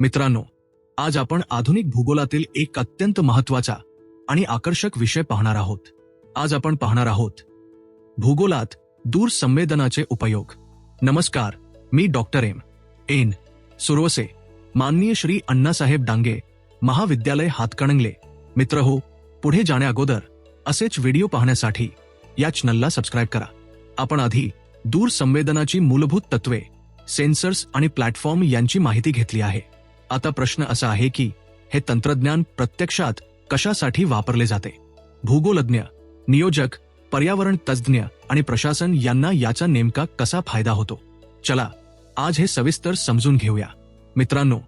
मित्रांनो, आज आपण आधुनिक भूगोलातील एक अत्यंत महत्त्वाचा आणि आकर्षक विषय पाहणार आहोत. आज आपण पाहणार आहोत भूगोलात दूर संवेदनाचे उपयोग. नमस्कार, मी डॉक्टर एन सुरवसे, माननीय श्री अण्णासाहेब डांगे महाविद्यालय हातकणंगले. मित्र हो, पुढे जाण्याअगोदर असेच व्हिडिओ पाहण्यासाठी या चॅनलला सबस्क्राईब करा. आपण आधी दूर संवेदनाची मूलभूत तत्वे, सेन्सर्स आणि प्लॅटफॉर्म यांची माहिती घेतली आहे. आता प्रश्न असा आहे की हे तंत्रज्ञान प्रत्यक्षात कशासाठी वापरले जाते. भूगोलज्ञ, नियोजक, पर्यावरण तज्ज्ञ आणि प्रशासन यांना याचा नेमका कसा फायदा होतो, चला आज हे सविस्तर समजून घेऊया. मित्रांनो,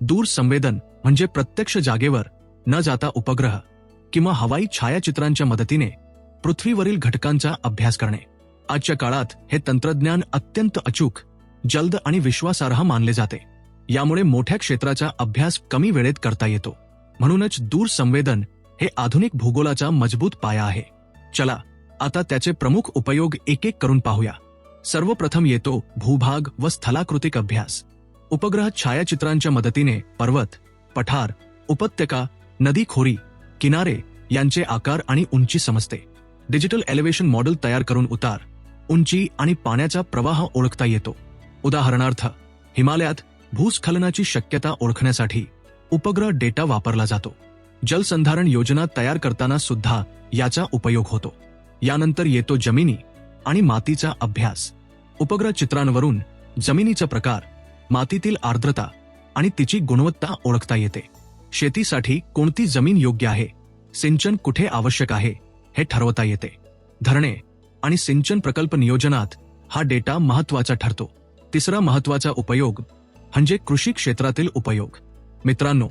दूर संवेदन म्हणजे प्रत्यक्ष जागेवर न जाता उपग्रह किंवा हवाई छायाचित्रांच्या मदतीने पृथ्वीवरील घटकांचा अभ्यास करणे. आजच्या काळात हे तंत्रज्ञान अत्यंत अचूक, जलद आणि विश्वासार्ह मानले जाते. यामुळे मोठ्या क्षेत्राचा अभ्यास कमी वेळेत करता येतो. म्हणूनच दूर संवेदन हे आधुनिक भूगोलाचा मजबूत पाया आहे. चला आता त्याचे प्रमुख उपयोग एक एक करून पाहूया. सर्वप्रथम येतो भूभाग व स्थलाकृतिक अभ्यास. उपग्रह छायाचित्रांच्या मदतीने पर्वत, पठार, उपत्यका, नदी खोरी, किनारे यांचे आकार आणि उंची समजते. डिजिटल एलिव्हेशन मॉडेल तयार करून उतार, उंची आणि पाण्याचा प्रवाह ओळखता येतो. उदाहरणार्थ, हिमालयात भूस्खलनाची शक्यता ओळखण्यासाठी उपग्रह डेटा वापरला जातो. जलसंधारण योजना तयार करताना सुद्धा याचा उपयोग होतो. यानंतर येतो जमिनी आणि मातीचा अभ्यास. उपग्रह चित्रांवरून जमिनीचा प्रकार, मातीतील आर्द्रता आणि तिची गुणवत्ता ओळखता येते. शेतीसाठी कोणती जमीन योग्य आहे, सिंचन कुठे आवश्यक आहे हे ठरवता येते. धरणे आणि सिंचन प्रकल्प नियोजनात हा डेटा महत्त्वाचा ठरतो. तिसरा महत्त्वाचा उपयोग म्हणजे कृषी क्षेत्रातील उपयोग. मित्रांनो,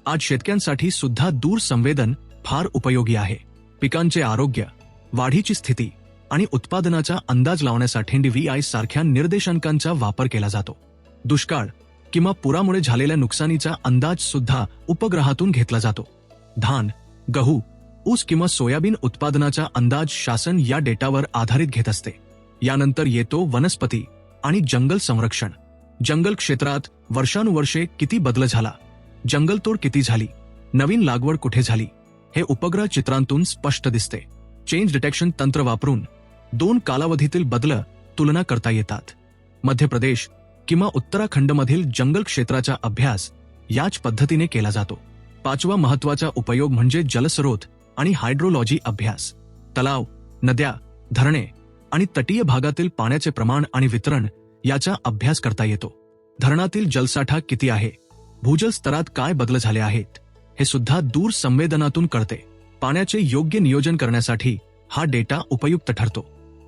आज शेतकऱ्यांसाठी सुद्धा दूर संवेदन फार उपयोगी आहे. पिकांचे आरोग्य, वाढीची स्थिती आणि उत्पादनाचा अंदाज लावण्यासाठी DVI सारख्या निर्देशांकांचा वापर केला जातो. दुष्काळ किंवा पुरामुळे झालेल्या नुकसानीचा अंदाज सुद्धा उपग्रहातून घेतला जातो. धान, गहू, ऊस किंवा सोयाबीन उत्पादनाचा अंदाज शासन या डेटावर आधारित घेत असते. यानंतर येतो वनस्पती आणि जंगल संरक्षण. जंगल क्षेत्रात वर्षानुवर्षे किती बदल झाला, जंगलतोड किती झाली, नवीन लागवड कुठे झाली हे उपग्रह चित्रांतून स्पष्ट दिसते. चेंज डिटेक्शन तंत्र वापरून 2 कालावधीतील बदल तुलना करता येतात. मध्य प्रदेश किंवा उत्तराखंडमधील जंगल क्षेत्राचा अभ्यास याच पद्धतीने केला जातो. पाचवा महत्त्वाचा उपयोग म्हणजे जलस्रोत आणि हायड्रोलॉजी अभ्यास. तलाव, नद्या, धरणे आणि तटीय भागातील पाण्याचे प्रमाण आणि वितरण याचा अभ्यास करता येतो. धरणातील जलसाठा किती आहे, भूजल स्तरात काय बदल झाले आहेत हे सुद्धा दूर संवेदनातून कळते. पाण्याचे योग्य नियोजन करण्यासाठी हा डेटा उपयुक्त ठरतो.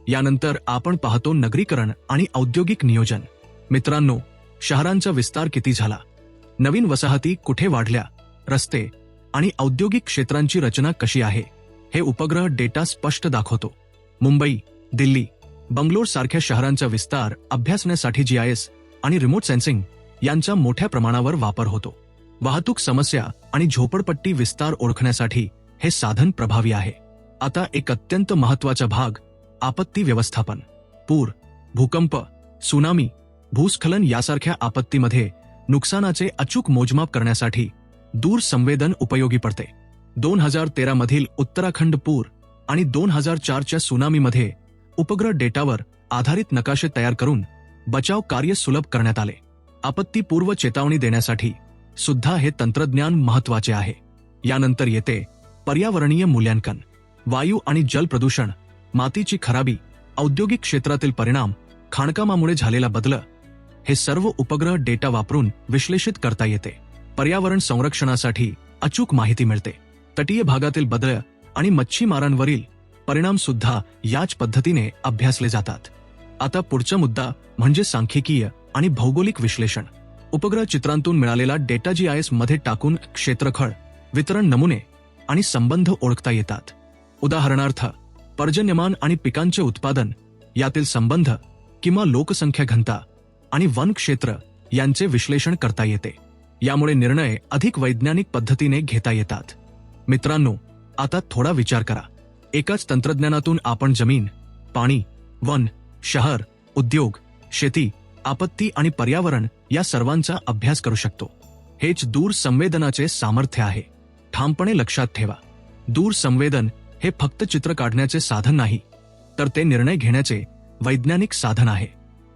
यानंतर आपण पाहतो नगरीकरण आणि औद्योगिक नियोजन. मित्रांनो, शहरांचा विस्तार किती झाला, नवीन वसाहती कुठे वाढल्या, रस्ते आणि औद्योगिक क्षेत्रांची रचना कशी आहे हे उपग्रह डेटा स्पष्ट दाखवतो. मुंबई, दिल्ली, बंगलोर सारख्या शहरांचा विस्तार अभ्यासण्यासाठी GIS आणि रिमोट सेन्सिंग यांचा मोठ्या प्रमाणावर वापर होतो. वाहतूक समस्या आणि झोपडपट्टी विस्तार ओळखण्यासाठी हे साधन प्रभावी आहे. आता एक अत्यंत महत्त्वाचा भाग, आपत्ती व्यवस्थापन. पूर, भूकंप, सुनामी, भूस्खलन यासारख्या आपत्तीमध्ये नुकसानाचे अचूक मोजमाप करण्यासाठी दूर संवेदन उपयोगी पडते. 2013 मधील उत्तराखंड पूर आणि 2004च्या सुनामीमध्ये उपग्रह डेटावर आधारित नकाशे तयार करून बचाव कार्य सुलभ करण्यात आले. आपत्तीपूर्व चेतावणी देण्यासाठी सुद्धा हे तंत्रज्ञान महत्त्वाचे आहे. यानंतर येते पर्यावरणीय मूल्यांकन. वायू आणि जल प्रदूषण, मातीची खराबी, औद्योगिक क्षेत्रातील परिणाम, खाणकामामुळे झालेला बदल हे सर्व उपग्रह डेटा वापरून विश्लेषित करता येते. पर्यावरण संरक्षणासाठी अचूक माहिती मिळते. तटीय भागातील बदल आणि मच्छीमारांवरील परिणाम सुद्धा याच पद्धतीने अभ्यासले जातात. आता पुढचा मुद्दा म्हणजे सांख्यिकीय आणि भौगोलिक विश्लेषण. उपग्रह चित्रांतून मिळालेला डेटा GIS मध्ये टाकून क्षेत्रफळ, वितरण नमुने आणि संबंध ओळखता येतात. उदाहरणार्थ, पर्जन्यमान आणि पिकांचे उत्पादन यातील संबंध किंवा लोकसंख्या घनता आणि वन क्षेत्र यांचे विश्लेषण करता येते. यामुळे निर्णय अधिक वैज्ञानिक पद्धतीने घेता येतात. मित्रांनो, आता थोडा विचार करा. एकाच तंत्रज्ञानातून आपण जमीन, पाणी, वन, शहर, उद्योग, शेती, आपत्ती आणि पर्यावरण या सर्वांचा अभ्यास करू शकतो. हेच दूर संवेदनाचे सामर्थ्य आहे. ठामपणे लक्षात ठेवा, दूर संवेदन हे फक्त चित्र काढण्याचे साधन नाही, तर ते निर्णय घेण्याचे वैज्ञानिक साधन आहे.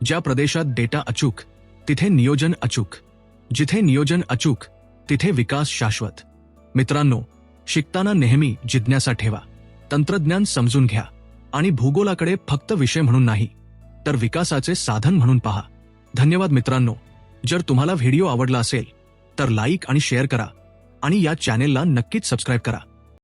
ज्या प्रदेशात डेटा अचूक, तिथे नियोजन अचूक. जिथे नियोजन अचूक, तिथे विकास शाश्वत. मित्रांनो, शिकताना नेहमी जिज्ञासा ठेवा. तंत्रज्ञान समजून घ्या आणि भूगोलाकडे फक्त विषय म्हणून नाही, तर विकासाचे साधन म्हणून पहा. धन्यवाद मित्रांनो. जर तुम्हाला व्हिडिओ आवडला असेल तर लाईक आणि शेअर करा आणि या चॅनेलला नक्कीच सबस्क्राईब करा.